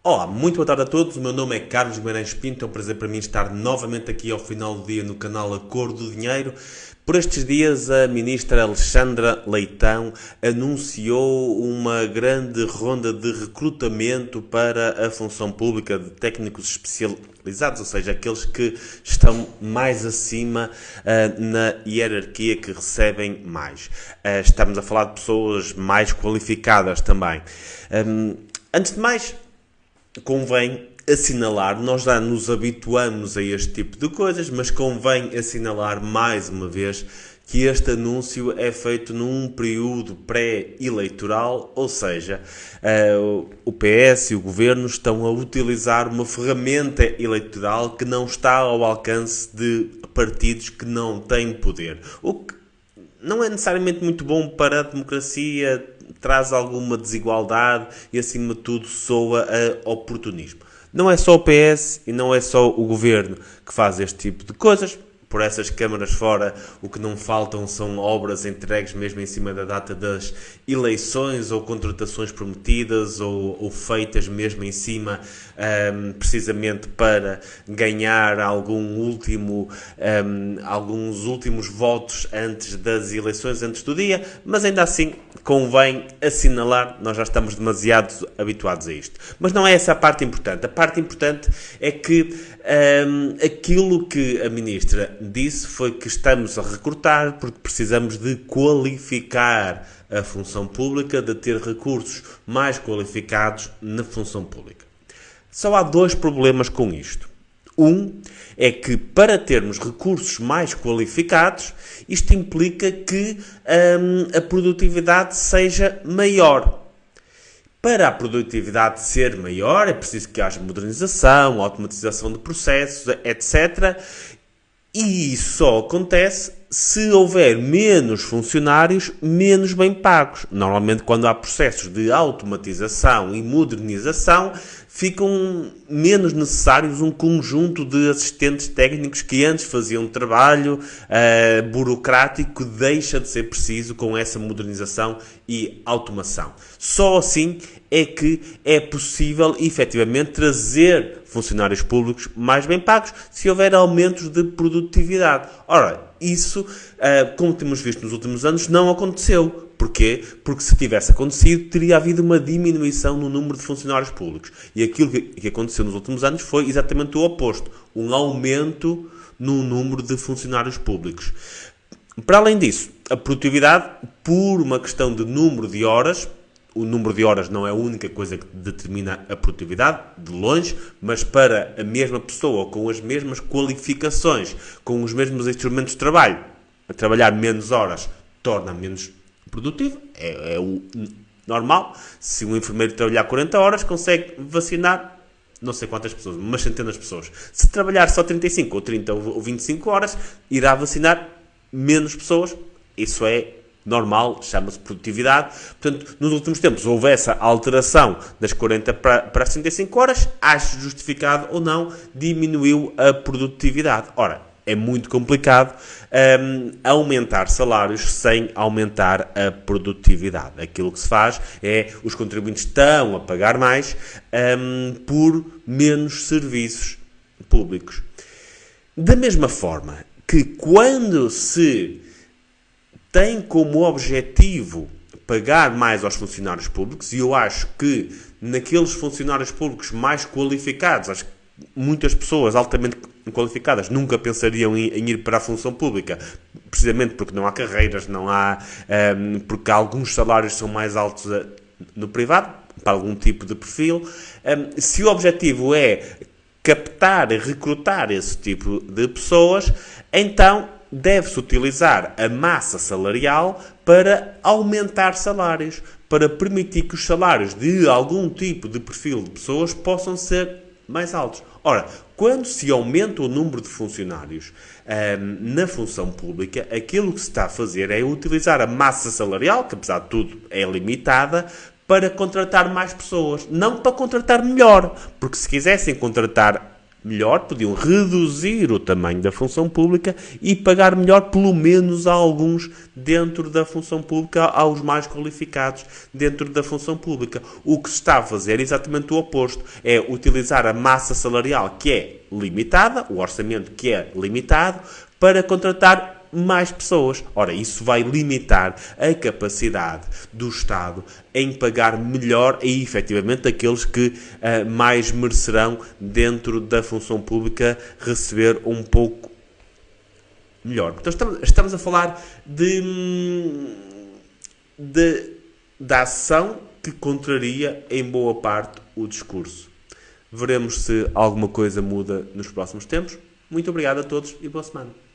Olá, muito boa tarde a todos. O meu nome é Carlos Guimarães Pinto. É um prazer para mim estar novamente aqui ao final do dia no canal A Cor do Dinheiro. Por estes dias, a ministra Alexandra Leitão anunciou uma grande ronda de recrutamento para a função pública de técnicos especializados, ou seja, aqueles que estão mais acima na hierarquia, que recebem mais. Estamos a falar de pessoas mais qualificadas também. Antes de mais, convém assinalar, nós já nos habituamos a este tipo de coisas, mas convém assinalar mais uma vez que este anúncio é feito num período pré-eleitoral, ou seja, o PS e o Governo estão a utilizar uma ferramenta eleitoral que não está ao alcance de partidos que não têm poder. O que não é necessariamente muito bom para a democracia, traz alguma desigualdade e, acima de tudo, soa a oportunismo. Não é só o PS e não é só o Governo que faz este tipo de coisas. Por essas câmaras fora, o que não faltam são obras entregues mesmo em cima da data das eleições, ou contratações prometidas, ou feitas mesmo em cima, precisamente para ganhar alguns últimos votos antes das eleições, antes do dia, mas ainda assim convém assinalar, nós já estamos demasiado habituados a isto. Mas não é essa a parte importante. A parte importante é que aquilo que a ministra disse foi que estamos a recrutar porque precisamos de qualificar a função pública, de ter recursos mais qualificados na função pública. Só há dois problemas com isto. Um é que, para termos recursos mais qualificados, isto implica que a produtividade seja maior. Para a produtividade ser maior, é preciso que haja modernização, automatização de processos, etc. E isso só acontece se houver menos funcionários, menos bem pagos. Normalmente, quando há processos de automatização e modernização, ficam menos necessários um conjunto de assistentes técnicos que antes faziam trabalho burocrático, deixa de ser preciso com essa modernização e automação. Só assim é que é possível, efetivamente, trazer funcionários públicos mais bem pagos se houver aumentos de produtividade. Ora, isso, como temos visto nos últimos anos, não aconteceu. Porquê? Porque se tivesse acontecido, teria havido uma diminuição no número de funcionários públicos. E aquilo que aconteceu nos últimos anos foi exatamente o oposto. Um aumento no número de funcionários públicos. Para além disso, a produtividade, por uma questão de número de horas, o número de horas não é a única coisa que determina a produtividade, de longe, mas para a mesma pessoa, com as mesmas qualificações, com os mesmos instrumentos de trabalho, a trabalhar menos horas torna menos produtivo, é o normal. Se um enfermeiro trabalhar 40 horas, consegue vacinar não sei quantas pessoas, umas centenas de pessoas. Se trabalhar só 35 ou 30 ou 25 horas, irá vacinar menos pessoas. Isso é normal, chama-se produtividade. Portanto, nos últimos tempos houve essa alteração das 40 para as 35 horas, acho justificado ou não, diminuiu a produtividade. Ora, é muito complicado aumentar salários sem aumentar a produtividade. Aquilo que se faz é, os contribuintes estão a pagar mais por menos serviços públicos. Da mesma forma que, quando se tem como objetivo pagar mais aos funcionários públicos, e eu acho que naqueles funcionários públicos mais qualificados, acho que muitas pessoas altamente qualificadas nunca pensariam em ir para a função pública, precisamente porque não há carreiras, não há, porque alguns salários são mais altos no privado, para algum tipo de perfil. Se o objetivo é captar e recrutar esse tipo de pessoas, então deve-se utilizar a massa salarial para aumentar salários, para permitir que os salários de algum tipo de perfil de pessoas possam ser mais altos. Ora, quando se aumenta o número de funcionários na função pública, aquilo que se está a fazer é utilizar a massa salarial, que apesar de tudo é limitada, para contratar mais pessoas. Não para contratar melhor, porque se quisessem contratar melhor, podiam reduzir o tamanho da função pública e pagar melhor, pelo menos a alguns dentro da função pública, aos mais qualificados dentro da função pública. O que se está a fazer é exatamente o oposto, é utilizar a massa salarial que é limitada, o orçamento que é limitado, para contratar mais pessoas. Ora, isso vai limitar a capacidade do Estado em pagar melhor e, efetivamente, aqueles que mais merecerão dentro da função pública receber um pouco melhor. Então, estamos a falar da ação que contraria, em boa parte, o discurso. Veremos se alguma coisa muda nos próximos tempos. Muito obrigado a todos e boa semana.